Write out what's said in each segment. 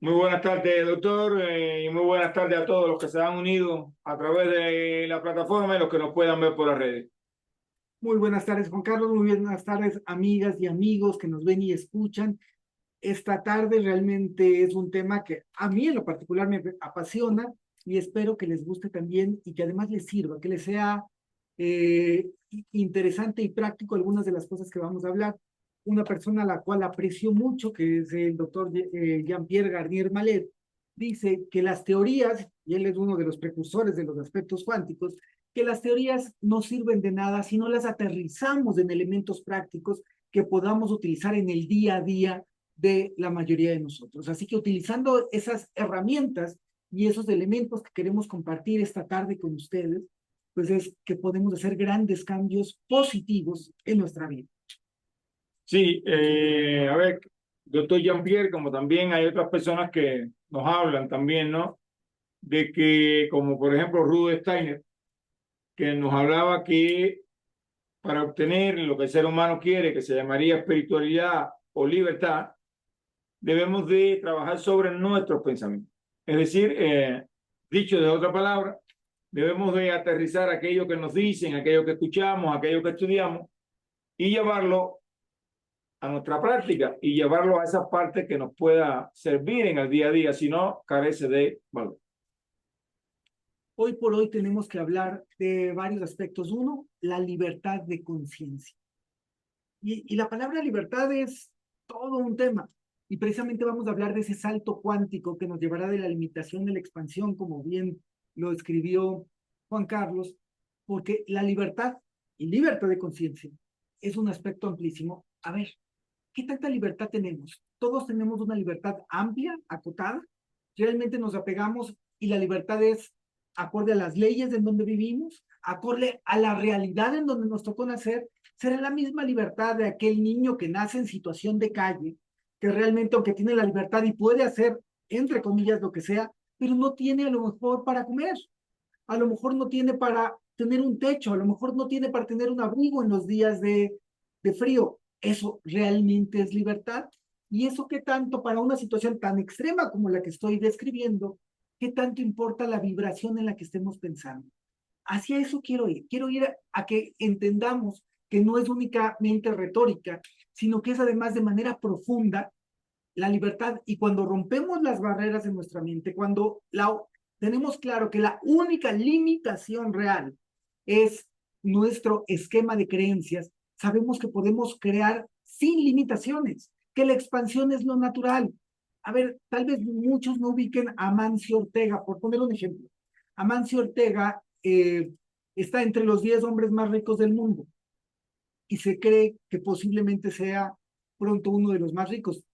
Muy buenas tardes, doctor, y muy buenas tardes a todos los que se han unido a través de la plataforma y los que nos puedan ver por las redes. Muy buenas tardes, Juan Carlos. Muy buenas tardes, amigas y amigos que nos ven y escuchan. Esta tarde realmente es un tema que a mí en lo particular me apasiona y espero que les guste también y que además les sirva, que les sea interesante y práctico algunas de las cosas que vamos a hablar. Una persona a la cual aprecio mucho, que es el doctor Jean-Pierre Garnier Mallet, dice que las teorías, y él es uno de los precursores de los aspectos cuánticos, que las teorías no sirven de nada si no las aterrizamos en elementos prácticos que podamos utilizar en el día a día de la mayoría de nosotros. Así que utilizando esas herramientas y esos elementos que queremos compartir esta tarde con ustedes, pues es que podemos hacer grandes cambios positivos en nuestra vida. Sí, a ver, doctor Jean-Pierre, como también hay otras personas que nos hablan también, ¿no? De que, como por ejemplo Rudolf Steiner, que nos hablaba que para obtener lo que el ser humano quiere, que se llamaría espiritualidad o libertad, debemos de trabajar sobre nuestros pensamientos. Es decir, dicho de otra palabra, debemos de aterrizar aquello que nos dicen, aquello que escuchamos, aquello que estudiamos y llevarlo a nuestra práctica y llevarlo a esa parte que nos pueda servir en el día a día, si no, carece de valor. Hoy por hoy tenemos que hablar de varios aspectos. Uno, la libertad de conciencia. Y la palabra libertad es todo un tema. Y precisamente vamos a hablar de ese salto cuántico que nos llevará de la limitación a la expansión, como bien lo escribió Juan Carlos, porque la libertad y libertad de conciencia es un aspecto amplísimo. A ver, ¿qué tanta libertad tenemos? Todos tenemos una libertad amplia, acotada. Realmente nos apegamos y la libertad es acorde a las leyes en donde vivimos, acorde a la realidad en donde nos tocó nacer. Será la misma libertad de aquel niño que nace en situación de calle, que realmente, aunque tiene la libertad y puede hacer, entre comillas, lo que sea, pero no tiene a lo mejor para comer, a lo mejor no tiene para tener un techo, a lo mejor no tiene para tener un abrigo en los días de frío. ¿Eso realmente es libertad? ¿Y eso qué tanto para una situación tan extrema como la que estoy describiendo, qué tanto importa la vibración en la que estemos pensando? Hacia eso quiero ir a que entendamos que no es únicamente retórica, sino que es además de manera profunda la libertad. Y cuando rompemos las barreras de nuestra mente, cuando tenemos claro que la única limitación real es nuestro esquema de creencias, sabemos que podemos crear sin limitaciones, que la expansión es lo natural. A ver, tal vez muchos no ubiquen a Amancio Ortega, por poner un ejemplo. Amancio Ortega está entre los 10 hombres más ricos del mundo y se cree que posiblemente sea pronto uno de los más ricos.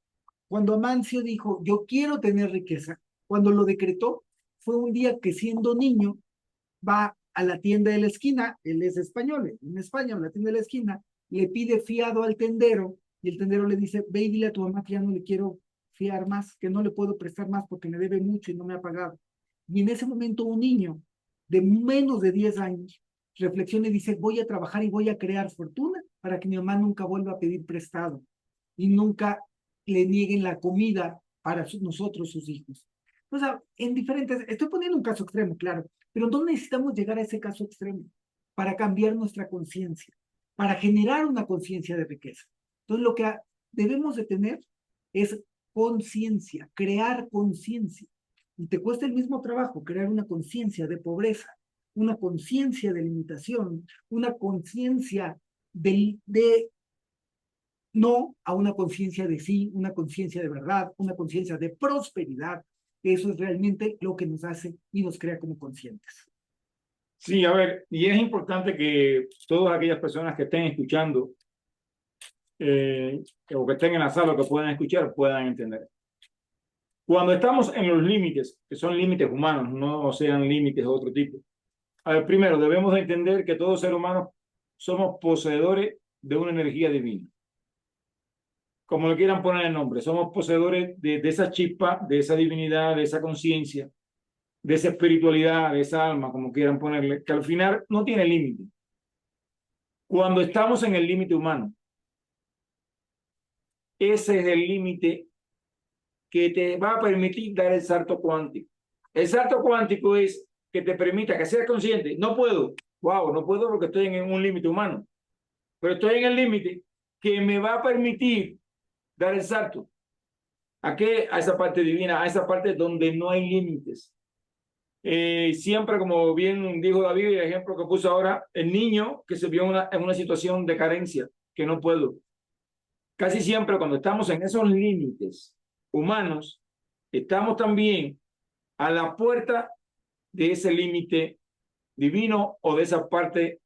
Cuando Amancio dijo, yo quiero tener riqueza, cuando lo decretó, fue un día que siendo niño va a la tienda de la esquina, él es español, en España, a la tienda de la esquina, le pide fiado al tendero y el tendero le dice, ve y dile a tu mamá que ya no le quiero fiar más, que no le puedo prestar más porque me debe mucho y no me ha pagado. Y en ese momento un niño de menos de 10 años reflexiona y dice, voy a trabajar y voy a crear fortuna para que mi mamá nunca vuelva a pedir prestado y nunca le nieguen la comida para nosotros, sus hijos. O sea, en diferentes, estoy poniendo un caso extremo, claro, pero no necesitamos llegar a ese caso extremo para cambiar nuestra conciencia, para generar una conciencia de riqueza. Entonces, lo que debemos de tener es conciencia, crear conciencia. Y te cuesta el mismo trabajo crear una conciencia de pobreza, una conciencia de limitación, una conciencia de no a una conciencia de sí, una conciencia de verdad, una conciencia de prosperidad. Eso es realmente lo que nos hace y nos crea como conscientes. Sí, a ver, y es importante que todas aquellas personas que estén escuchando o que estén en la sala o que puedan escuchar puedan entender. Cuando estamos en los límites, que son límites humanos, no sean límites de otro tipo. A ver, primero, debemos de entender que todos seres humanos somos poseedores de una energía divina. Como le quieran poner el nombre, somos poseedores de esa chispa, de esa divinidad, de esa conciencia, de esa espiritualidad, de esa alma, como quieran ponerle, que al final no tiene límite. Cuando estamos en el límite humano, ese es el límite que te va a permitir dar el salto cuántico. El salto cuántico es que te permita que seas consciente. No puedo, wow, no puedo porque estoy en un límite humano, pero estoy en el límite que me va a permitir dar el salto. ¿A qué? A esa parte divina, a esa parte donde no hay límites. Siempre, como bien dijo David, el ejemplo que puso ahora, el niño que se vio en una situación de carencia, que no puedo. Casi siempre cuando estamos en esos límites humanos, estamos también a la puerta de ese límite divino o de esa parte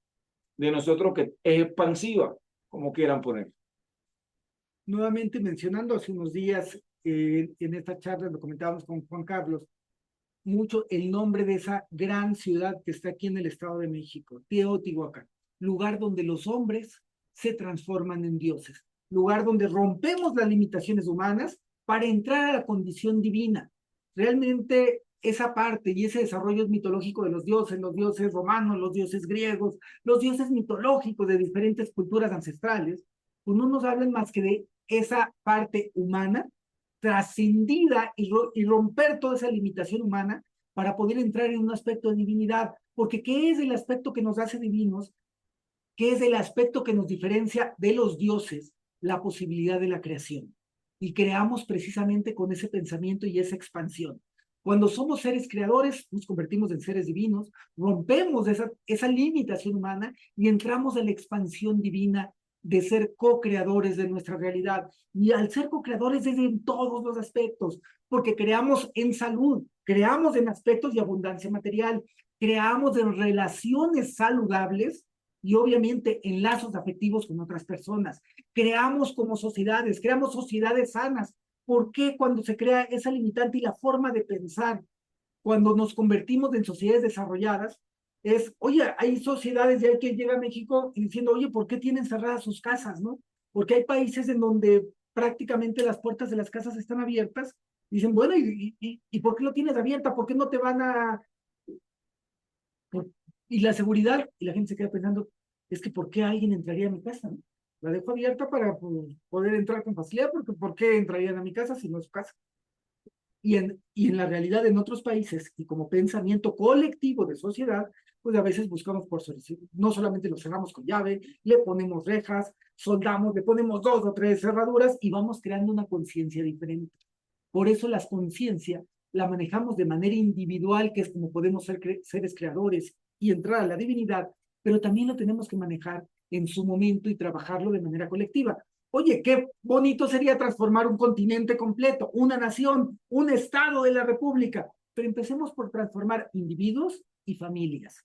de nosotros que es expansiva, como quieran poner. Nuevamente mencionando hace unos días en esta charla, lo comentábamos con Juan Carlos, mucho el nombre de esa gran ciudad que está aquí en el Estado de México, Teotihuacán, lugar donde los hombres se transforman en dioses, lugar donde rompemos las limitaciones humanas para entrar a la condición divina. Realmente esa parte y ese desarrollo mitológico de los dioses romanos, los dioses griegos, los dioses mitológicos de diferentes culturas ancestrales, pues no nos hablan más que de esa parte humana trascendida y romper toda esa limitación humana para poder entrar en un aspecto de divinidad. Porque ¿qué es el aspecto que nos hace divinos? ¿Qué es el aspecto que nos diferencia de los dioses? La posibilidad de la creación. Y creamos precisamente con ese pensamiento y esa expansión. Cuando somos seres creadores, nos convertimos en seres divinos, rompemos esa limitación humana y entramos en la expansión divina de ser co-creadores de nuestra realidad. Y al ser co-creadores es en todos los aspectos, porque creamos en salud, creamos en aspectos de abundancia material, creamos en relaciones saludables y obviamente en lazos afectivos con otras personas. Creamos como sociedades, creamos sociedades sanas. ¿Por qué cuando se crea esa limitante y la forma de pensar, cuando nos convertimos en sociedades desarrolladas, es, oye, hay sociedades de ahí que llega a México y diciendo, oye, ¿por qué tienen cerradas sus casas, no? Porque hay países en donde prácticamente las puertas de las casas están abiertas. Dicen, bueno, ¿y por qué lo tienes abierta? ¿Por qué no te van a...? Y la seguridad, y la gente se queda pensando, es que ¿por qué alguien entraría a mi casa, no? La dejo abierta para pues, poder entrar con facilidad, porque ¿por qué entrarían a mi casa si no es su casa? Y en la realidad en otros países y como pensamiento colectivo de sociedad, pues a veces buscamos por solicitud, no solamente lo cerramos con llave, le ponemos rejas, soldamos, le ponemos 2 o 3 cerraduras y vamos creando una conciencia diferente. Por eso la conciencia la manejamos de manera individual, que es como podemos ser seres creadores y entrar a la divinidad, pero también lo tenemos que manejar en su momento y trabajarlo de manera colectiva. Oye, qué bonito sería transformar un continente completo, una nación, un estado de la república, pero empecemos por transformar individuos y familias.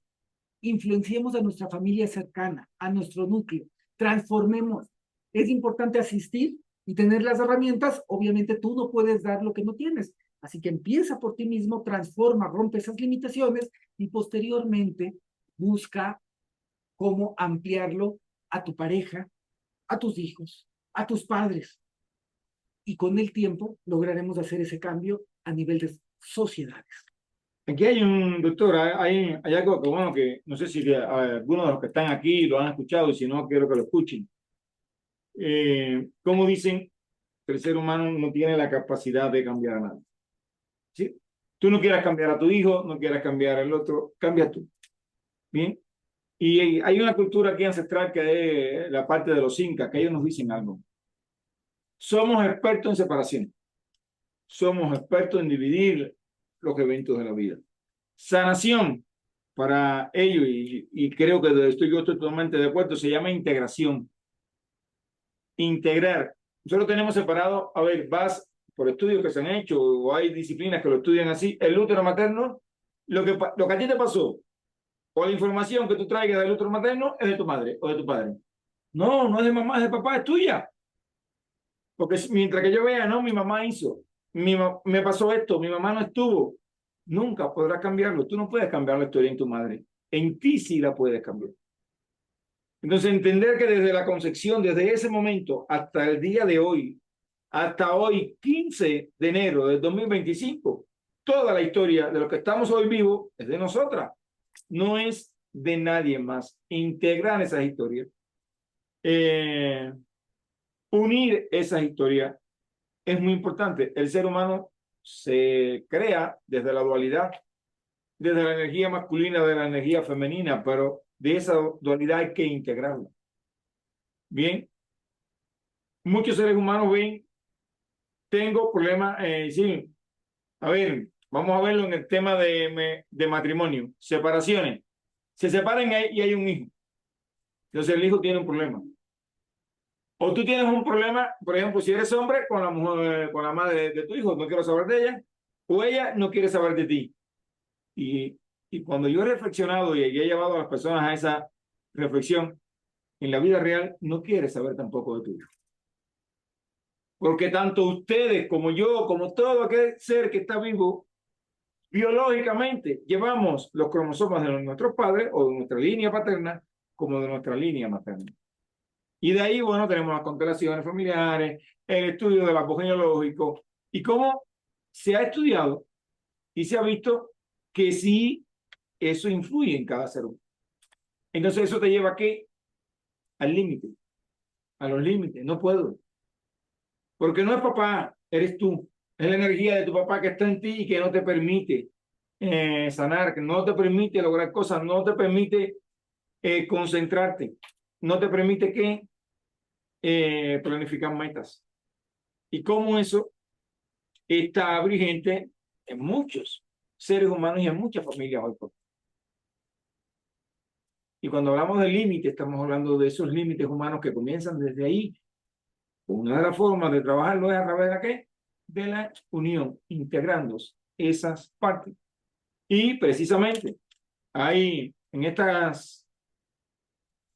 Influenciemos a nuestra familia cercana, a nuestro núcleo, transformemos. Es importante asistir y tener las herramientas. Obviamente tú no puedes dar lo que no tienes, así que empieza por ti mismo, transforma, rompe esas limitaciones y posteriormente busca cómo ampliarlo a tu pareja, a tus hijos, a tus padres. Y con el tiempo lograremos hacer ese cambio a nivel de sociedades. Aquí hay un doctor, hay algo que bueno, que no sé si algunos de los que están aquí lo han escuchado y si no, quiero que lo escuchen. Como dicen, el ser humano no tiene la capacidad de cambiar a nadie. ¿Sí? Tú no quieras cambiar a tu hijo, no quieras cambiar al otro, cambia tú. Bien. Y hay una cultura aquí ancestral que es la parte de los incas, que ellos nos dicen algo. Somos expertos en separación. Somos expertos en dividir los eventos de la vida. Sanación, para ello, y creo que yo estoy totalmente de acuerdo, se llama integración. Integrar. Nosotros tenemos separado, a ver, vas por estudios que se han hecho, o hay disciplinas que lo estudian así, el útero materno, lo que a ti te pasó, o la información que tú traigas del útero materno es de tu madre o de tu padre. No, no es de mamá, es de papá, es tuya. Porque mientras que yo vea, no, mi mamá hizo, me pasó esto, mi mamá no estuvo, nunca podrás cambiarlo. Tú no puedes cambiar la historia en tu madre. En ti sí la puedes cambiar. Entonces, entender que desde la concepción, desde ese momento hasta el día de hoy, hasta hoy, 15 de enero del 2025, toda la historia de lo que estamos hoy vivos es de nosotras, no es de nadie más. Integrar esas historias, unir esas historias, es muy importante. El ser humano se crea desde la dualidad, desde la energía masculina, de la energía femenina, pero de esa dualidad hay que integrarla. Bien, muchos seres humanos ven, tengo problemas, sí, a ver, vamos a verlo en el tema de matrimonio, separaciones. Se separan y hay un hijo. Entonces el hijo tiene un problema. O tú tienes un problema, por ejemplo, si eres hombre, con la mujer, con la madre de tu hijo, no quiero saber de ella, o ella no quiere saber de ti. Y, y cuando yo he reflexionado y he llevado a las personas a esa reflexión, en la vida real no quiere saber tampoco de tu hijo. Porque tanto ustedes como yo, como todo aquel ser que está vivo, biológicamente llevamos los cromosomas de nuestros padres o de nuestra línea paterna como de nuestra línea materna. Y de ahí, bueno, tenemos las constelaciones familiares, el estudio del árbol genealógico y cómo se ha estudiado y se ha visto que sí, eso influye en cada ser humano. Entonces eso te lleva ¿a qué? Al límite, a los límites. No puedo. Porque no es papá, eres tú. Es la energía de tu papá que está en ti y que no te permite sanar, que no te permite lograr cosas, no te permite concentrarte, no te permite que planificar metas. Y cómo eso está vigente en muchos seres humanos y en muchas familias hoy por hoy. Y cuando hablamos de límites, estamos hablando de esos límites humanos que comienzan desde ahí. Una de las formas de trabajarlo es a través de la ¿qué? De la unión, integrando esas partes. Y precisamente hay en estas,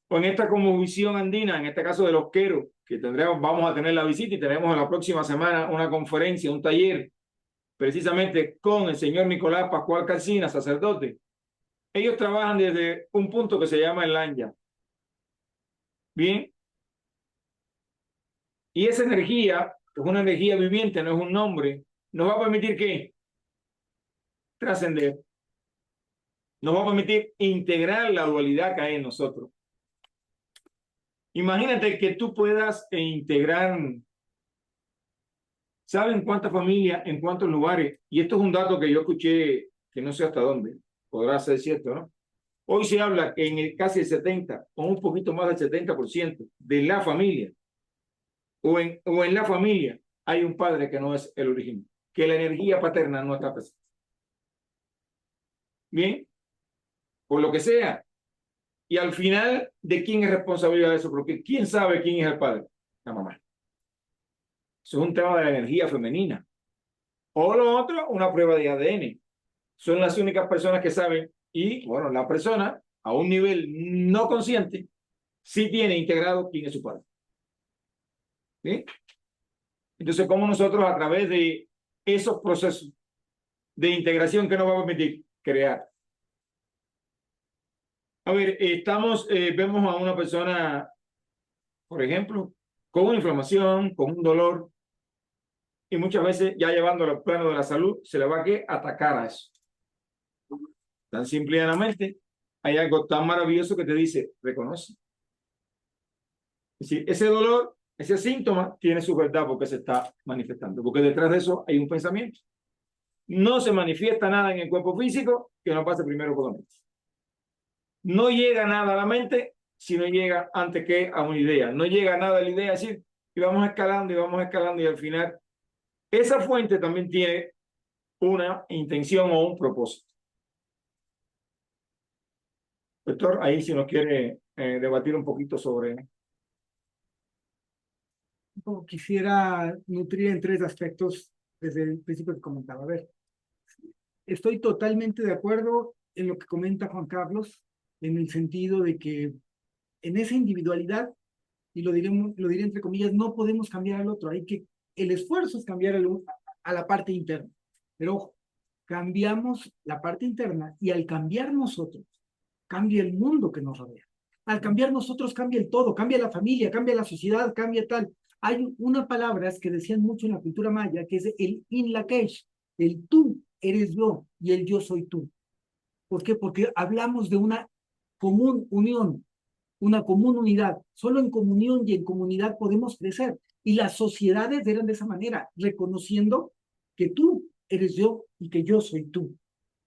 o en esta como visión andina, en este caso de los queros, que tendremos, vamos a tener la visita y tenemos la próxima semana una conferencia, un taller, precisamente con el señor Nicolás Pascual Calcina, sacerdote. Ellos trabajan desde un punto que se llama el Lanya. Bien. Y esa energía, que es una energía viviente, no es un nombre, nos va a permitir ¿qué? Trascender. Nos va a permitir integrar la dualidad que hay en nosotros. Imagínate que tú puedas integrar, ¿saben cuántas familias, en cuántos lugares? Y esto es un dato que yo escuché, que no sé hasta dónde, podrá ser cierto, ¿no? Hoy se habla que en el casi el 70 o un poquito más del 70% de la familia o en la familia hay un padre que no es el original, que la energía paterna no está presente. Bien, por lo que sea. Y al final, ¿de quién es responsabilidad de eso? Porque ¿quién sabe quién es el padre? La mamá. Eso es un tema de la energía femenina. O lo otro, una prueba de ADN. Son las únicas personas que saben. Y, bueno, la persona, a un nivel no consciente, sí tiene integrado quién es su padre. ¿Sí? Entonces, ¿cómo nosotros a través de esos procesos de integración que nos va a permitir crear? A ver, vemos a una persona, por ejemplo, con una inflamación, con un dolor, y muchas veces ya llevándolo al plano de la salud, se le va a ¿qué? Atacar a eso. Tan simple y llanamente, hay algo tan maravilloso que te dice, reconoce. Es decir, ese dolor, ese síntoma tiene su verdad porque se está manifestando, porque detrás de eso hay un pensamiento. No se manifiesta nada en el cuerpo físico que no pase primero por la mente. No llega nada a la mente si no llega antes que a una idea. No llega nada a la idea, es decir, y vamos escalando y al final esa fuente también tiene una intención o un propósito. Doctor, ahí si nos quiere debatir un poquito sobre... Quisiera nutrir en tres aspectos desde el principio que comentaba. A ver, estoy totalmente de acuerdo en lo que comenta Juan Carlos, en el sentido de que en esa individualidad, y lo diré entre comillas, no podemos cambiar al otro. El esfuerzo es cambiar a la parte interna. Pero ojo, cambiamos la parte interna y al cambiar nosotros, cambia el mundo que nos rodea. Al cambiar nosotros, cambia el todo, cambia la familia, cambia la sociedad, cambia tal. Hay una palabra que decían mucho en la cultura maya, que es el in lakesh, el tú eres yo y el yo soy tú. ¿Por qué? Porque hablamos de una común unión, una común unidad. Solo en comunión y en comunidad podemos crecer. Y las sociedades eran de esa manera, reconociendo que tú eres yo y que yo soy tú,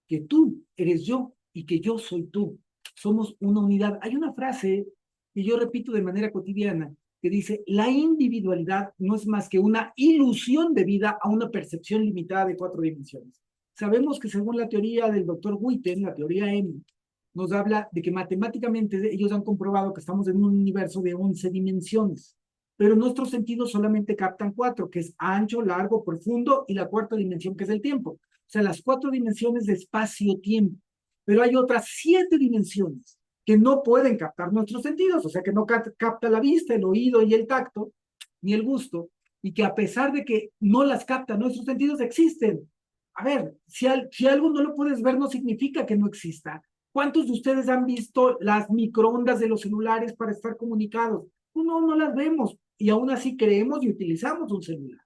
que tú eres yo y que yo soy tú. Somos una unidad. Hay una frase que yo repito de manera cotidiana que dice, la individualidad no es más que una ilusión de vida a una percepción limitada de 4 dimensiones. Sabemos que según la teoría del doctor Witten, la teoría M, nos habla de que matemáticamente ellos han comprobado que estamos en un universo de 11 dimensiones, pero nuestros sentidos solamente captan 4, que es ancho, largo, profundo, y la cuarta dimensión, que es el tiempo. O sea, las 4 dimensiones de espacio-tiempo. Pero hay otras 7 dimensiones que no pueden captar nuestros sentidos, o sea, que no capta la vista, el oído y el tacto, ni el gusto, y que a pesar de que no las captan nuestros sentidos, existen. A ver, si algo no lo puedes ver, no significa que no exista. ¿Cuántos de ustedes han visto las microondas de los celulares para estar comunicados? Pues no, no las vemos, y aún así creemos y utilizamos un celular.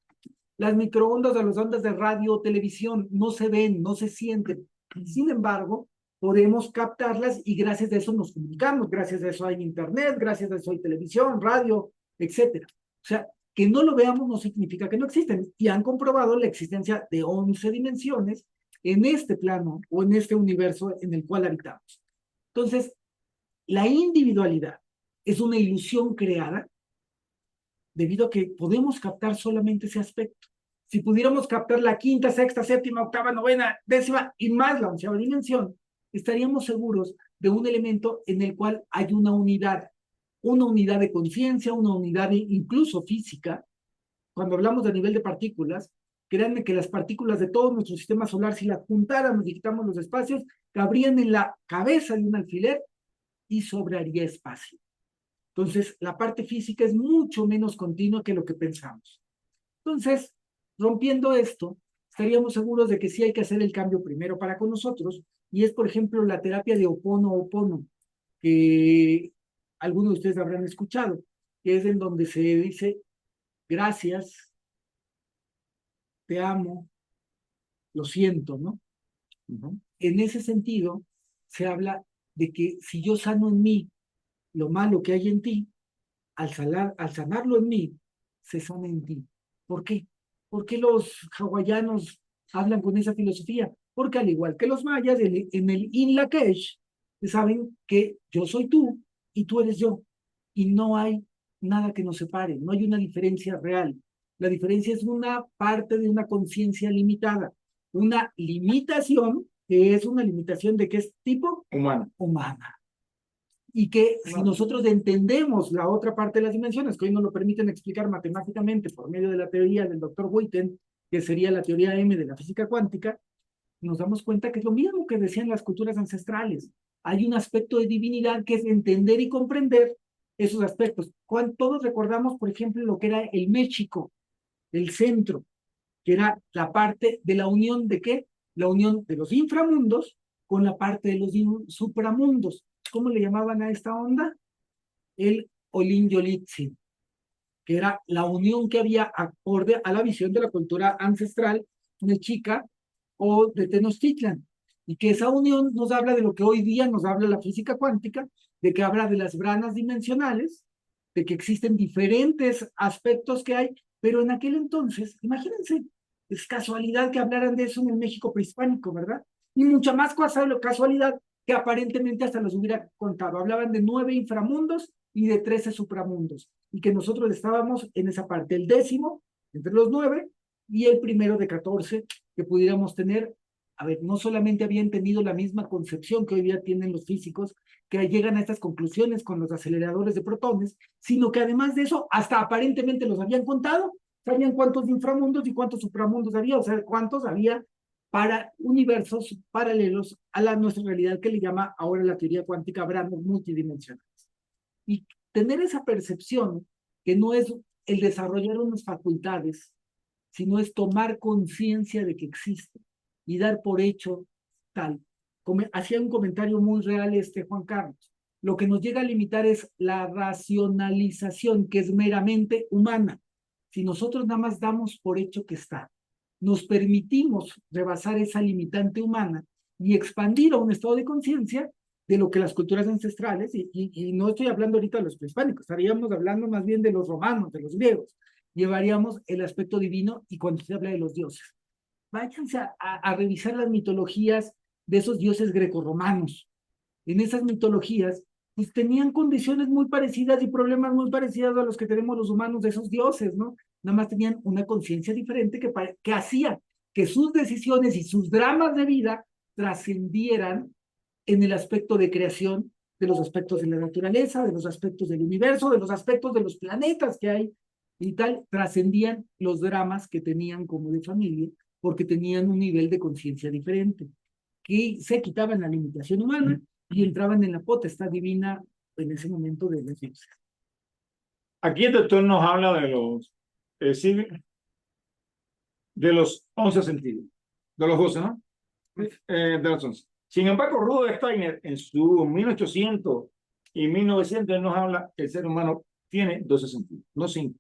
Las microondas o las ondas de radio o televisión no se ven, no se sienten. Sin embargo, podemos captarlas y gracias a eso nos comunicamos, gracias a eso hay internet, gracias a eso hay televisión, radio, etcétera. O sea, que no lo veamos no significa que no existen. Y han comprobado la existencia de 11 dimensiones en este plano o en este universo en el cual habitamos. Entonces, la individualidad es una ilusión creada debido a que podemos captar solamente ese aspecto. Si pudiéramos captar la quinta, sexta, séptima, octava, novena, décima y más la 11ª dimensión, estaríamos seguros de un elemento en el cual hay una unidad de conciencia, una unidad incluso física. Cuando hablamos de nivel de partículas, créanme que las partículas de todo nuestro sistema solar, si las juntáramos y quitamos los espacios, cabrían en la cabeza de un alfiler y sobraría espacio. Entonces, la parte física es mucho menos continua que lo que pensamos. Entonces, rompiendo esto, estaríamos seguros de que sí hay que hacer el cambio primero para con nosotros, y es, por ejemplo, la terapia de Ho'oponopono, que algunos de ustedes habrán escuchado, que es en donde se dice, gracias, te amo, lo siento, ¿no? En ese sentido, se habla de que si yo sano en mí lo malo que hay en ti, al sanarlo en mí, se sana en ti. ¿Por qué? ¿Por qué los hawaianos hablan con esa filosofía? Porque al igual que los mayas, en el Inla Quech, saben que yo soy tú y tú eres yo. Y no hay nada que nos separe, no hay una diferencia real. La diferencia es una parte de una conciencia limitada, una limitación que es una limitación de qué tipo Humano. humana. Y que si nosotros entendemos la otra parte de las dimensiones, que hoy nos lo permiten explicar matemáticamente por medio de la teoría del doctor Witten, que sería la teoría M de la física cuántica, nos damos cuenta que es lo mismo que decían las culturas ancestrales. Hay un aspecto de divinidad que es entender y comprender esos aspectos. Todos recordamos, por ejemplo, lo que era el México, el centro, que era la parte de la unión de qué? La unión de los inframundos con la parte de los supramundos. ¿Cómo le llamaban a esta onda? El Olin Yolitzin, que era la unión que había acorde a la visión de la cultura ancestral mexica o de Tenochtitlan. Y que esa unión nos habla de lo que hoy día nos habla la física cuántica, de que habla de las branas dimensionales, de que existen diferentes aspectos que hay, pero en aquel entonces, imagínense, es casualidad que hablaran de eso en el México prehispánico, ¿verdad? Y mucha más casualidad que aparentemente hasta los hubiera contado. Hablaban de 9 inframundos y de 13 supramundos, y que nosotros estábamos en esa parte, el 10º entre los 9 y el primero de 14 que pudiéramos tener. A ver, no solamente habían tenido la misma concepción que hoy día tienen los físicos, que llegan a estas conclusiones con los aceleradores de protones, sino que además de eso, hasta aparentemente los habían contado, sabían cuántos inframundos y cuántos supramundos había, o sea, cuántos había para universos paralelos a nuestra realidad que le llama ahora la teoría cuántica branas multidimensionales. Y tener esa percepción que no es el desarrollar unas facultades, sino es tomar conciencia de que existe y dar por hecho tal. Hacía un comentario muy real Juan Carlos. Lo que nos llega a limitar es la racionalización, que es meramente humana. Si nosotros nada más damos por hecho que está, nos permitimos rebasar esa limitante humana y expandir a un estado de conciencia de lo que las culturas ancestrales, y no estoy hablando ahorita de los prehispánicos, estaríamos hablando más bien de los romanos, de los griegos, llevaríamos el aspecto divino y cuando se habla de los dioses. Váyanse a revisar las mitologías de esos dioses grecorromanos. En esas mitologías, pues tenían condiciones muy parecidas y problemas muy parecidos a los que tenemos los humanos de esos dioses, ¿no? Nada más tenían una conciencia diferente que hacía que sus decisiones y sus dramas de vida trascendieran en el aspecto de creación, de los aspectos de la naturaleza, de los aspectos del universo, de los aspectos de los planetas que hay y tal, trascendían los dramas que tenían como de familia porque tenían un nivel de conciencia diferente, que se quitaban la limitación humana y entraban en la potestad divina en ese momento de los dioses. Aquí el doctor nos habla de los, sí, de los 11 sentidos, de los 12, ¿no? De los 11. Sin embargo, Rudolf Steiner, en su 1800 y 1900, él nos habla que el ser humano tiene 12 sentidos, no 5.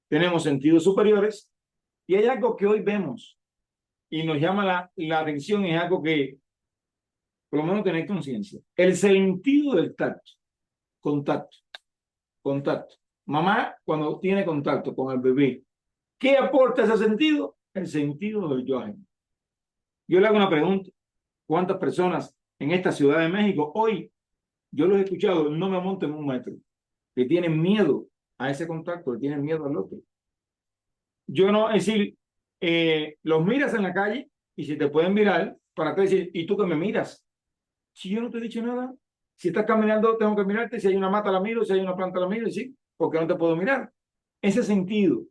Tenemos sentidos superiores y hay algo que hoy vemos y nos llama la atención, es algo que por lo menos tener conciencia. El sentido del tacto, contacto, contacto. Mamá cuando tiene contacto con el bebé, ¿qué aporta ese sentido? El sentido del yo ajeno. Yo le hago una pregunta. ¿Cuántas personas en esta Ciudad de México hoy, yo los he escuchado, no me monto en un metro, que tienen miedo a ese contacto, que tienen miedo al otro? Yo no, es decir, los miras en la calle y si te pueden mirar, para qué decir, ¿y tú que me miras? Si yo no te he dicho nada, si estás caminando, tengo que mirarte, si hay una mata la miro, si hay una planta la miro, y sí, porque no te puedo mirar. Ese sentido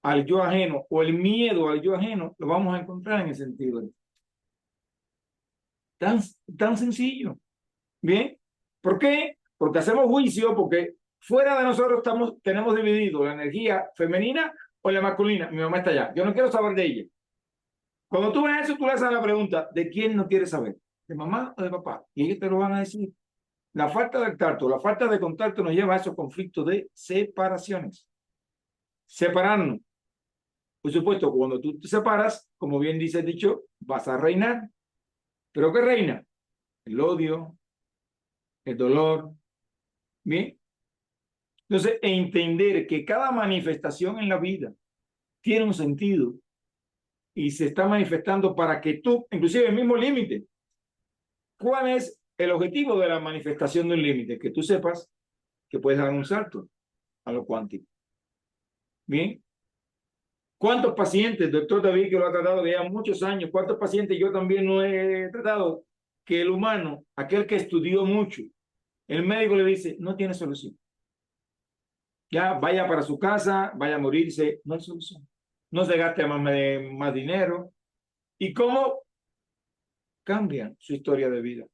al yo ajeno o el miedo al yo ajeno lo vamos a encontrar en el sentido tan sencillo. ¿Bien? ¿Por qué? Porque hacemos juicio, porque fuera de nosotros tenemos dividido la energía femenina o la masculina. Mi mamá está allá. Yo no quiero saber de ella. Cuando tú ves eso, tú le haces la pregunta, ¿de quién no quieres saber? ¿De mamá o de papá? Y ellos te lo van a decir. La falta de tacto, la falta de contacto nos lleva a esos conflictos de separaciones. Separarnos. Por supuesto, cuando tú te separas, como bien dice el dicho, vas a reinar. ¿Pero qué reina? El odio, el dolor. ¿Bien? Entonces, entender que cada manifestación en la vida tiene un sentido y se está manifestando para que tú, inclusive el mismo límite, ¿cuál es el objetivo de la manifestación de un límite? Que tú sepas que puedes dar un salto a lo cuántico. Bien. ¿Cuántos pacientes, doctor David, que lo ha tratado de ya muchos años, cuántos pacientes yo también no he tratado, que el humano, aquel que estudió mucho, el médico le dice, no tiene solución? Ya vaya para su casa, vaya a morirse, no hay solución. No se gaste más dinero. ¿Y cómo cambia su historia de vida?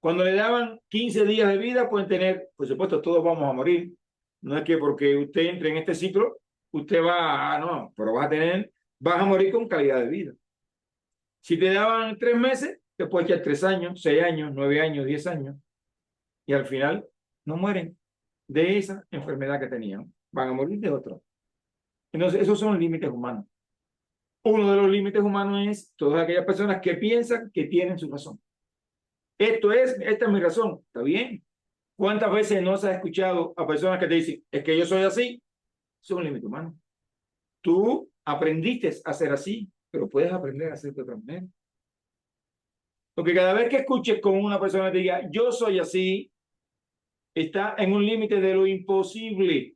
Cuando le daban 15 días de vida, pueden tener, por supuesto, todos vamos a morir. No es que porque usted entre en este ciclo, usted va, no, pero vas a morir con calidad de vida. Si te daban 3 meses, te puedes echar 3 años, 6 años, 9 años, 10 años, y al final no mueren de esa enfermedad que tenían, van a morir de otra. Entonces, esos son los límites humanos. Uno de los límites humanos es todas aquellas personas que piensan que tienen su razón. Esta es mi razón, ¿está bien? ¿Cuántas veces no se ha escuchado a personas que te dicen, es que yo soy así? Es un límite humano. Tú aprendiste a ser así, pero puedes aprender a ser de otra manera. Porque cada vez que escuches con una persona que te diga, yo soy así, está en un límite de lo imposible.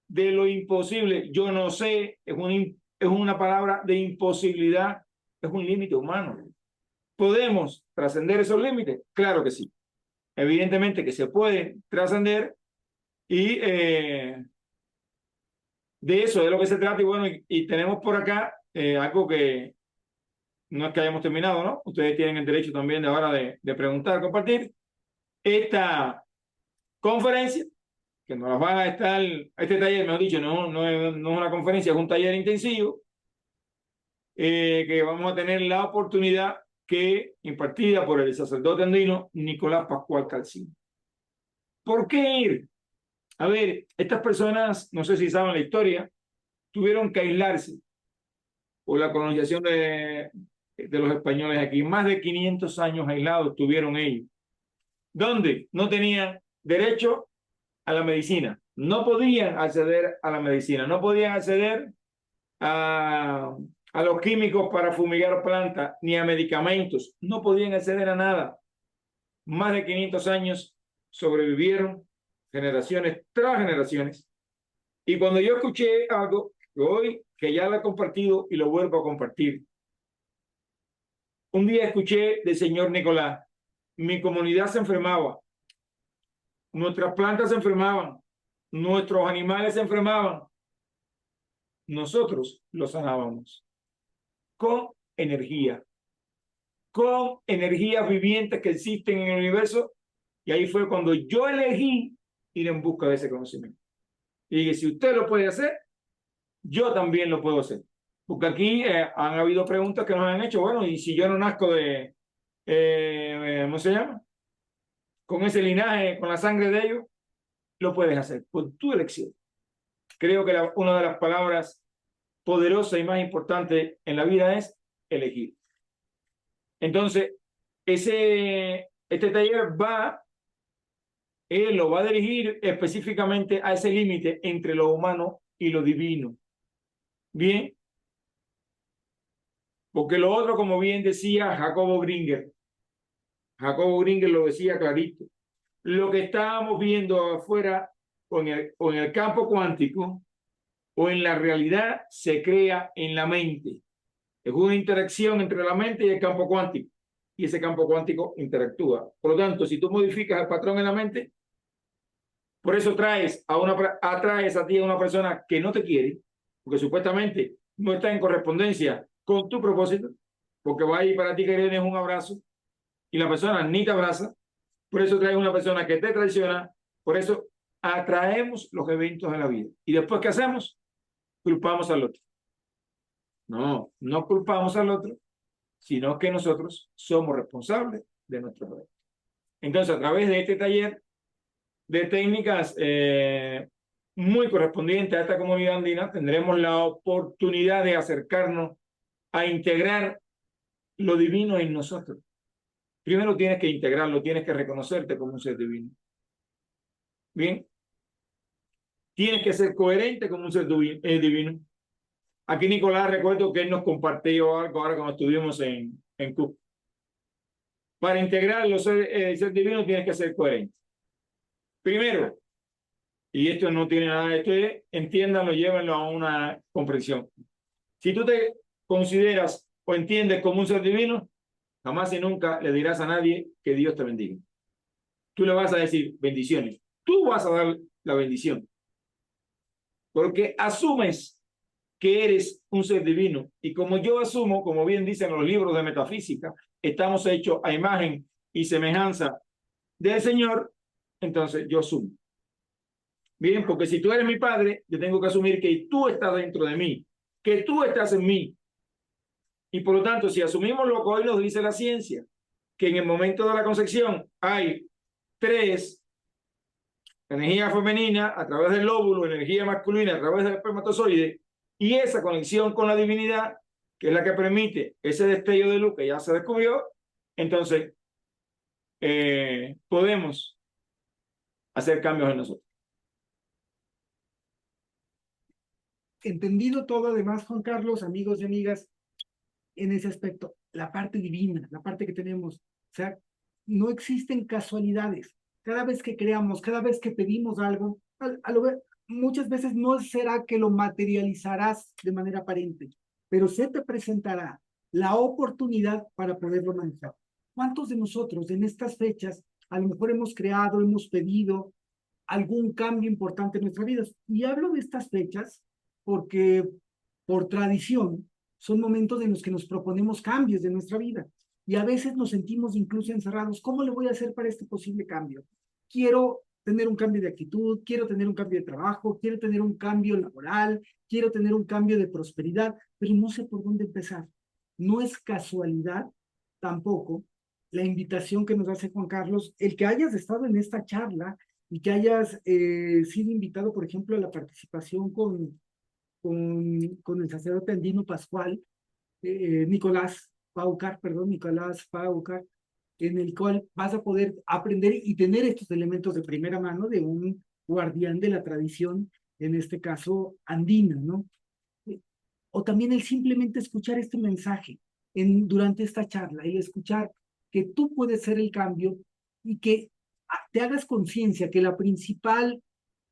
De lo imposible. Yo no sé, es una palabra de imposibilidad, es un límite humano. ¿Podemos trascender esos límites? Claro que sí. Evidentemente que se puede trascender y de eso es lo que se trata. Y bueno, y tenemos por acá algo que no es que hayamos terminado, ¿no? Ustedes tienen el derecho también de ahora de preguntar, compartir esta conferencia, que nos las van a estar, este taller, mejor dicho, no es una conferencia, es un taller intensivo, que vamos a tener la oportunidad que impartida por el sacerdote andino Nicolás Pascual Calcín. ¿Por qué ir? A ver, estas personas, no sé si saben la historia, tuvieron que aislarse por la colonización de los españoles aquí. Más de 500 años aislados tuvieron ellos. ¿Dónde? No tenían derecho a la medicina, No podían acceder a la medicina, no podían acceder a, a los químicos para fumigar plantas, ni a medicamentos, no podían acceder a nada. Más de 500 años sobrevivieron, generaciones tras generaciones. Y cuando yo escuché algo que hoy, que ya lo he compartido y lo vuelvo a compartir, un día escuché del señor Nicolás, mi comunidad se enfermaba, nuestras plantas se enfermaban, nuestros animales se enfermaban, nosotros los sanábamos con energías vivientes que existen en el universo. Y ahí fue cuando yo elegí ir en busca de ese conocimiento. Y dije, si usted lo puede hacer, yo también lo puedo hacer. Porque aquí han habido preguntas que nos han hecho, bueno, y si yo no nazco de, ¿cómo se llama? Con ese linaje, con la sangre de ellos, lo puedes hacer por tu elección. Creo que una de las palabras poderosas y más importantes en la vida es elegir. Entonces, este taller él lo va a dirigir específicamente a ese límite entre lo humano y lo divino. Bien, porque lo otro, como bien decía Jacobo Gringer lo decía clarito, lo que estábamos viendo afuera o en el campo cuántico o en la realidad se crea en la mente. Es una interacción entre la mente y el campo cuántico. Y ese campo cuántico interactúa. Por lo tanto, si tú modificas el patrón en la mente, por eso atraes a ti a una persona que no te quiere, porque supuestamente no está en correspondencia con tu propósito, porque va a ir para ti querer un abrazo y la persona ni te abraza. Por eso traes una persona que te traiciona. Por eso atraemos los eventos en la vida. Y después, ¿qué hacemos? Culpamos al otro. No, no culpamos al otro, sino que nosotros somos responsables de nuestro poder. Entonces, a través de este taller de técnicas muy correspondientes a esta comunidad andina, tendremos la oportunidad de acercarnos a integrar lo divino en nosotros. Primero tienes que integrarlo, tienes que reconocerte como un ser divino. Bien, tienes que ser coherente como un ser divino. Aquí Nicolás, recuerdo que él nos compartió algo ahora cuando estuvimos en Cuba. Para integrar el ser divino tienes que ser coherente. Primero, y esto no tiene nada de esto, entiéndanlo, llévenlo a una comprensión. Si tú te consideras o entiendes como un ser divino, jamás y nunca le dirás a nadie que Dios te bendiga. Tú le vas a decir bendiciones. Tú vas a dar la bendición. Porque asumes que eres un ser divino. Y como yo asumo, como bien dicen los libros de metafísica, estamos hechos a imagen y semejanza del Señor, entonces yo asumo. Bien, porque si tú eres mi padre, yo tengo que asumir que tú estás dentro de mí, que tú estás en mí. Y por lo tanto, si asumimos lo que hoy nos dice la ciencia, que en el momento de la concepción hay tres: energía femenina a través del óvulo, energía masculina a través del espermatozoide, y esa conexión con la divinidad, que es la que permite ese destello de luz que ya se descubrió, entonces podemos hacer cambios en nosotros. Entendido todo, además, Juan Carlos, amigos y amigas, en ese aspecto, la parte divina, la parte que tenemos, o sea, no existen casualidades. Cada vez que creamos, cada vez que pedimos algo, muchas veces no será que lo materializarás de manera aparente, pero se te presentará la oportunidad para poderlo manejar. ¿Cuántos de nosotros en estas fechas a lo mejor hemos creado, hemos pedido algún cambio importante en nuestras vidas? Y hablo de estas fechas porque por tradición son momentos en los que nos proponemos cambios de nuestra vida y a veces nos sentimos incluso encerrados. ¿Cómo le voy a hacer para este posible cambio? Quiero tener un cambio de actitud, quiero tener un cambio de trabajo, quiero tener un cambio laboral, quiero tener un cambio de prosperidad, pero no sé por dónde empezar. No es casualidad tampoco la invitación que nos hace Juan Carlos, el que hayas estado en esta charla y que hayas sido invitado, por ejemplo, a la participación con el sacerdote andino Pascual, Nicolás Paucar, en el cual vas a poder aprender y tener estos elementos de primera mano de un guardián de la tradición, en este caso andina, ¿no? O también el simplemente escuchar este mensaje durante esta charla, el escuchar que tú puedes ser el cambio y que te hagas conciencia que la principal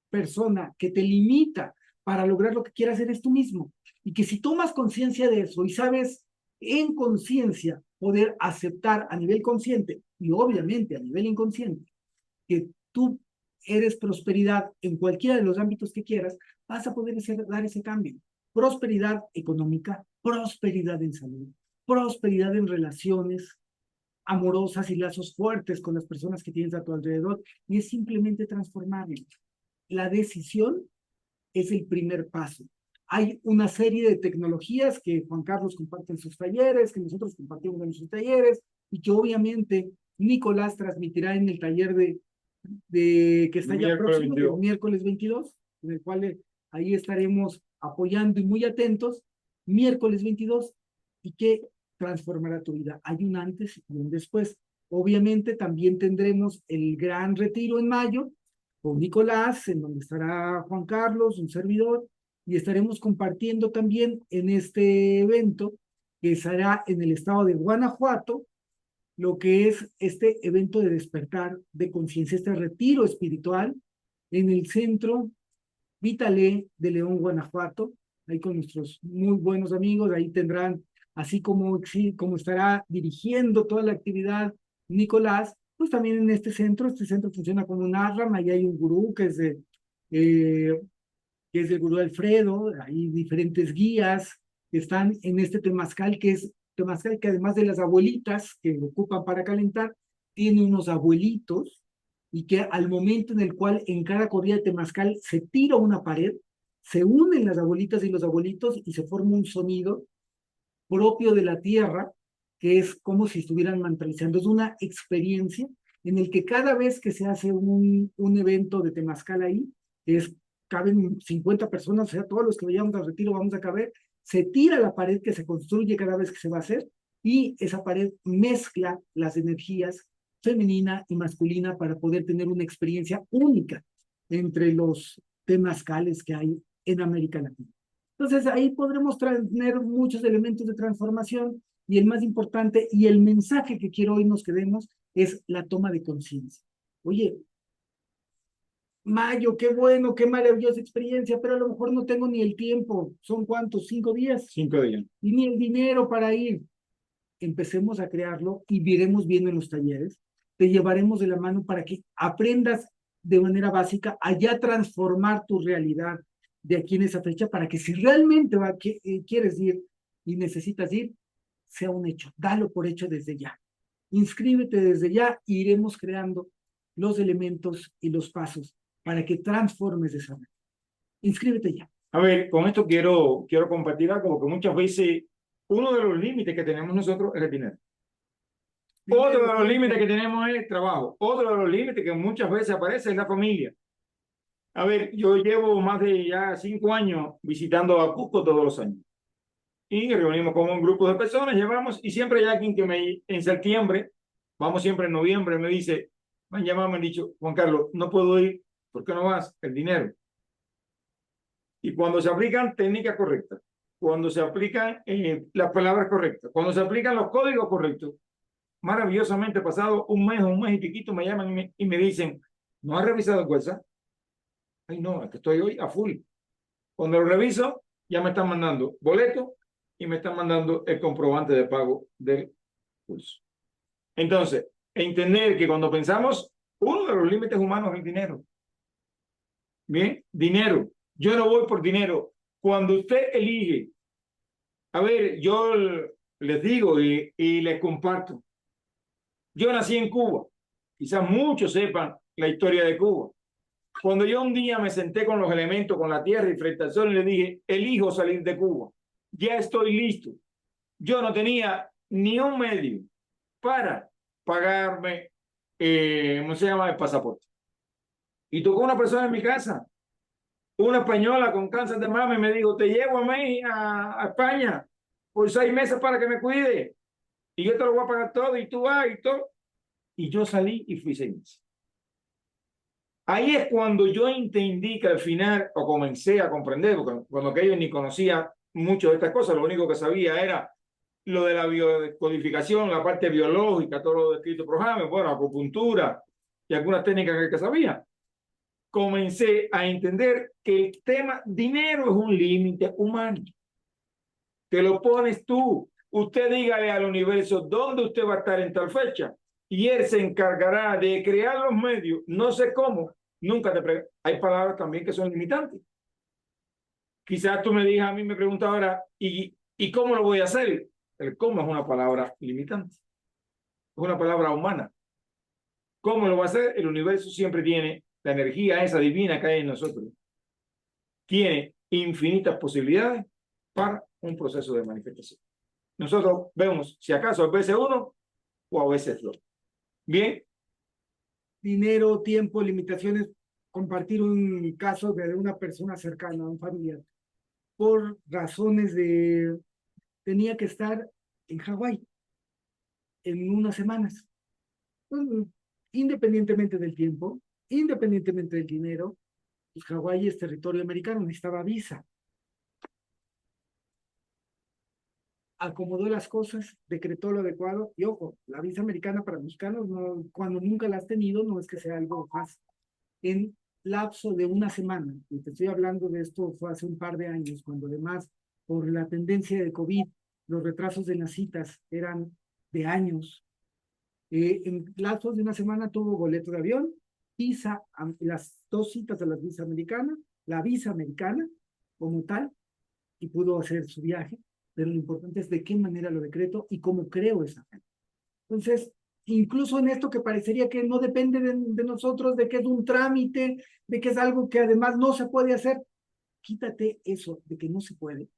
persona que te limita para lograr lo que quieras hacer es tú mismo. Y que si tomas conciencia de eso y sabes en conciencia poder aceptar a nivel consciente y obviamente a nivel inconsciente que tú eres prosperidad en cualquiera de los ámbitos que quieras, vas a poder dar ese cambio. Prosperidad económica, prosperidad en salud, prosperidad en relaciones amorosas y lazos fuertes con las personas que tienes a tu alrededor. Y es simplemente transformarlo. La decisión es el primer paso. Hay una serie de tecnologías que Juan Carlos comparte en sus talleres, que nosotros compartimos en nuestros talleres, y que obviamente Nicolás transmitirá en el taller que está ya Miércoles próximo, el 22. miércoles 22, en el cual ahí estaremos apoyando y muy atentos, miércoles 22, y que transformará tu vida. Hay un antes y un después. Obviamente también tendremos el gran retiro en mayo, con Nicolás, en donde estará Juan Carlos, un servidor, y estaremos compartiendo también en este evento que será en el estado de Guanajuato, lo que es este evento de despertar de conciencia, este retiro espiritual en el centro Vitalé de León, Guanajuato, ahí con nuestros muy buenos amigos, ahí tendrán, así como, sí, como estará dirigiendo toda la actividad Nicolás, pues también en este centro funciona como un ashram, ahí hay un gurú eh, que es el gurú Alfredo, hay diferentes guías que están en este temazcal, que es temazcal que además de las abuelitas que ocupan para calentar, tiene unos abuelitos y que al momento en el cual en cada corrida de temazcal se tira una pared, se unen las abuelitas y los abuelitos y se forma un sonido propio de la tierra, que es como si estuvieran mantralizando. Es una experiencia en el que cada vez que se hace un evento de temazcal ahí, caben 50 personas, o sea, todos los que vayamos al retiro vamos a caber, se tira la pared que se construye cada vez que se va a hacer y esa pared mezcla las energías femenina y masculina para poder tener una experiencia única entre los temazcales que hay en América Latina. Entonces ahí podremos tener muchos elementos de transformación y el más importante y el mensaje que quiero hoy nos quedemos es la toma de conciencia. Oye, Mayo, qué bueno, qué maravillosa experiencia, pero a lo mejor no tengo ni el tiempo. ¿Son cuántos? 5 días. 5 días. Y ni el dinero para ir. Empecemos a crearlo y veremos bien en los talleres. Te llevaremos de la mano para que aprendas de manera básica a ya transformar tu realidad de aquí en esa fecha para que si realmente quieres ir y necesitas ir, sea un hecho. Dalo por hecho desde ya. Inscríbete desde ya e iremos creando los elementos y los pasos para que transformes esa vida. Inscríbete ya. A ver, con esto quiero compartir algo, porque muchas veces uno de los límites que tenemos nosotros es el dinero. Otro de los límites que tenemos es el trabajo. Otro de los límites que muchas veces aparece es la familia. A ver, yo llevo más de ya 5 años visitando a Cusco todos los años. Y reunimos con un grupo de personas, llevamos, y siempre hay alguien que en septiembre, vamos siempre en noviembre, me dice, me han llamado, me han dicho, Juan Carlos, no puedo ir, ¿por qué no vas? El dinero. Y cuando se aplican técnicas correctas, cuando se aplican las palabras correctas, cuando se aplican los códigos correctos, maravillosamente pasado un mes y piquito, me llaman y me dicen, ¿no has revisado el WhatsApp? Ay, no, es que estoy hoy a full. Cuando lo reviso, ya me están mandando boleto y me están mandando el comprobante de pago del curso. Entonces, entender que cuando pensamos, uno de los límites humanos es el dinero. Bien, dinero. Yo no voy por dinero. Cuando usted elige, a ver, yo les digo y les comparto. Yo nací en Cuba. Quizás muchos sepan la historia de Cuba. Cuando yo un día me senté con los elementos, con la tierra y frente al sol y le dije, elijo salir de Cuba. Ya estoy listo. Yo no tenía ni un medio para pagarme, ¿cómo se llama? El pasaporte. Y tocó una persona en mi casa, una española con cáncer de mama, y me dijo, te llevo a España por 6 meses para que me cuide. Y yo te lo voy a pagar todo y tú vas y todo. Y yo salí y fui 6 meses. Ahí es cuando yo entendí que al final, o comencé a comprender, porque cuando aquello ni conocía mucho de estas cosas, lo único que sabía era lo de la biodescodificación, la parte biológica, todo lo descrito por James, bueno, acupuntura y algunas técnicas que sabía. Comencé a entender que el tema dinero es un límite humano. Te lo pones tú. Usted dígale al universo dónde usted va a estar en tal fecha y él se encargará de crear los medios. No sé cómo. Nunca te Hay palabras también que son limitantes. Quizás tú me digas, a mí me preguntas ahora, ¿y cómo lo voy a hacer? El cómo es una palabra limitante. Es una palabra humana. ¿Cómo lo va a hacer? El universo siempre tiene la energía esa divina que hay en nosotros. Tiene infinitas posibilidades para un proceso de manifestación. Nosotros vemos si acaso a veces uno o a veces dos. Bien. Dinero, tiempo, limitaciones. Compartir un caso de una persona cercana, un familiar, por razones de tenía que estar en Hawái en unas semanas. Pues, independientemente del tiempo, independientemente del dinero, pues Hawái es territorio americano, necesitaba visa. Acomodó las cosas, decretó lo adecuado, y ojo, la visa americana para mexicanos, no, cuando nunca la has tenido, no es que sea algo fácil. En lapso de una semana, y te estoy hablando de esto fue hace un par de años, cuando además, por la tendencia de COVID, los retrasos de las citas eran de años. En lapsos de una semana tuvo boleto de avión, visa, las dos citas de la visa americana como tal, y pudo hacer su viaje, pero lo importante es de qué manera lo decreto y cómo creo esa fe. Entonces, incluso en esto que parecería que no depende de nosotros, de que es un trámite, de que es algo que además no se puede hacer, quítate eso de que no se puede.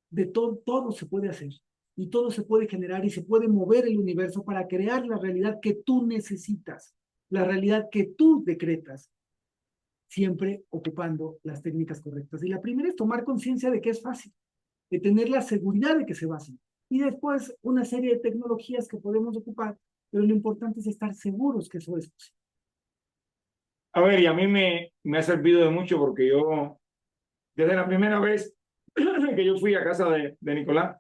De todo se puede hacer y todo se puede generar y se puede mover el universo para crear la realidad que tú necesitas, la realidad que tú decretas, siempre ocupando las técnicas correctas. Y la primera es tomar conciencia de que es fácil, de tener la seguridad de que se va a hacer. Y después una serie de tecnologías que podemos ocupar, pero lo importante es estar seguros que eso es posible. A ver, y a mí me ha servido de mucho porque yo, desde la primera vez que yo fui a casa de Nicolás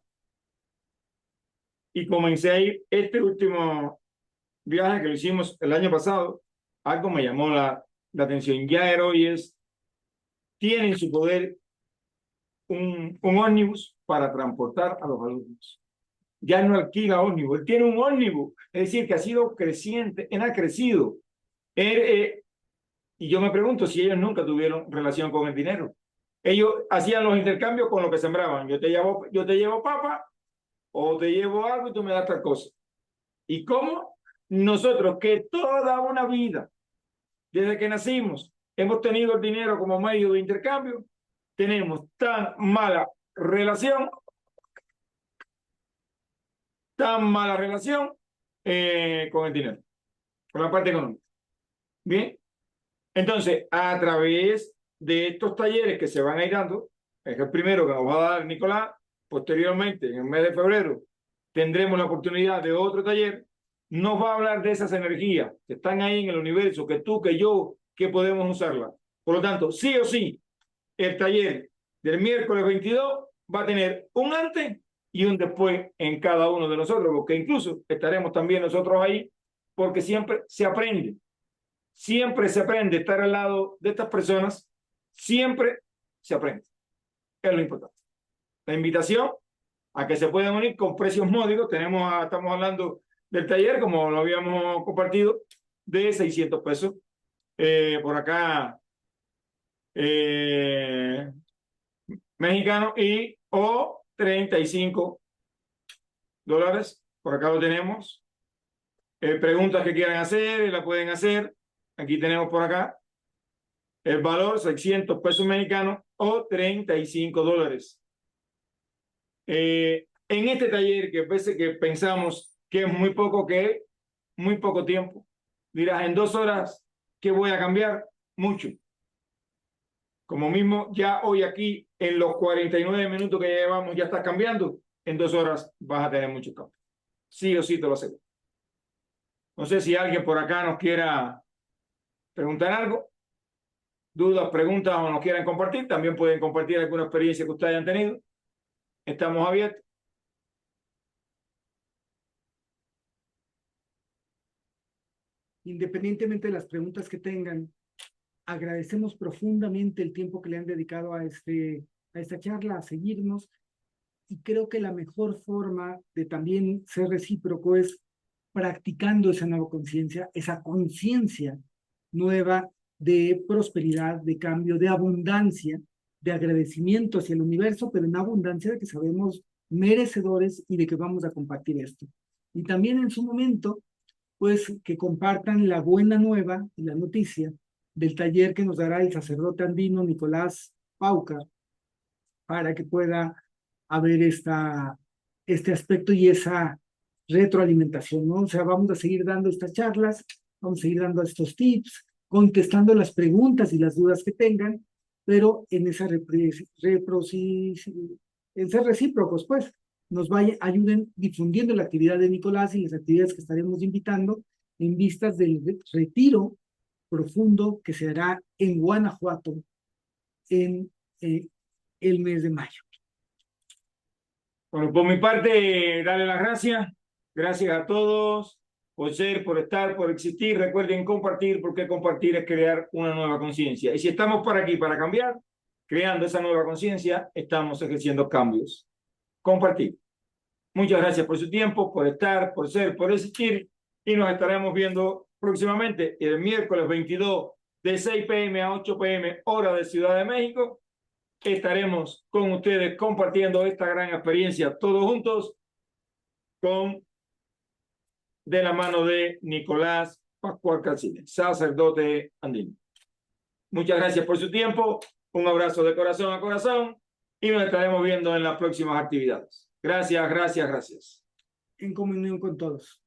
y comencé a ir este último viaje que lo hicimos el año pasado, algo me llamó la atención. Ya Heroes tiene en su poder un ómnibus para transportar a los alumnos. Ya no alquila ómnibus, él tiene un ómnibus, es decir, que ha sido creciente, él ha crecido. Él, y yo me pregunto si ellos nunca tuvieron relación con el dinero. Ellos hacían los intercambios con lo que sembraban. Yo te llevo papa o te llevo algo y tú me das tal cosa. ¿Y cómo? Nosotros que toda una vida, desde que nacimos, hemos tenido el dinero como medio de intercambio, tenemos tan mala relación con el dinero, con la parte económica. Bien, entonces, a través de estos talleres que se van a ir dando, es el primero que nos va a dar Nicolás, posteriormente, en el mes de febrero, tendremos la oportunidad de otro taller, nos va a hablar de esas energías que están ahí en el universo, que tú, que yo, que podemos usarlas. Por lo tanto, sí o sí, el taller del miércoles 22 va a tener un antes y un después en cada uno de nosotros, porque incluso estaremos también nosotros ahí, porque siempre se aprende estar al lado de estas personas, siempre se aprende, es lo importante. La invitación a que se puedan unir con precios módicos, estamos hablando del taller, como lo habíamos compartido, de 600 pesos. Por acá, mexicano, y o $35. Por acá lo tenemos. Preguntas que quieran hacer, la pueden hacer. Aquí tenemos por acá el valor, 600 pesos mexicanos o $35. En este taller, que a veces que pensamos que es muy poco, que es muy poco tiempo, dirás, en 2 horas, ¿qué voy a cambiar? Mucho. Como mismo, ya hoy aquí, en los 49 minutos que llevamos, ya estás cambiando, en 2 horas vas a tener mucho cambio. Sí o sí te lo aseguro. No sé si alguien por acá nos quiera preguntar algo. dudas, preguntas o nos quieran compartir, también pueden compartir alguna experiencia que ustedes hayan tenido. Estamos abiertos. Independientemente de las preguntas que tengan, agradecemos profundamente el tiempo que le han dedicado a esta charla, a seguirnos, y creo que la mejor forma de también ser recíproco es practicando esa nueva conciencia, esa conciencia nueva de prosperidad, de cambio, de abundancia, de agradecimiento hacia el universo, pero en abundancia de que sabemos merecedores y de que vamos a compartir esto. Y también en su momento, pues que compartan la buena nueva y la noticia del taller que nos dará el sacerdote andino Nicolás Pauca para que pueda haber este aspecto y esa retroalimentación, ¿no? O sea, vamos a seguir dando estas charlas, vamos a seguir dando estos tips, contestando las preguntas y las dudas que tengan, pero en esa en ser recíprocos, pues, ayuden difundiendo la actividad de Nicolás y las actividades que estaremos invitando en vistas del retiro profundo que se hará en Guanajuato en el mes de mayo. Bueno, por mi parte, darle las gracias. Gracias a todos por ser, por estar, por existir. Recuerden compartir, porque compartir es crear una nueva conciencia. Y si estamos para aquí para cambiar, creando esa nueva conciencia, estamos ejerciendo cambios. Compartir. Muchas gracias por su tiempo, por estar, por ser, por existir. Y nos estaremos viendo próximamente el miércoles 22 de 6 p.m. a 8 p.m. hora de Ciudad de México. Estaremos con ustedes compartiendo esta gran experiencia todos juntos de la mano de Nicolás Pascual Calcines, sacerdote andino. Muchas gracias por su tiempo, un abrazo de corazón a corazón y nos estaremos viendo en las próximas actividades. Gracias, gracias, gracias. En comunión con todos.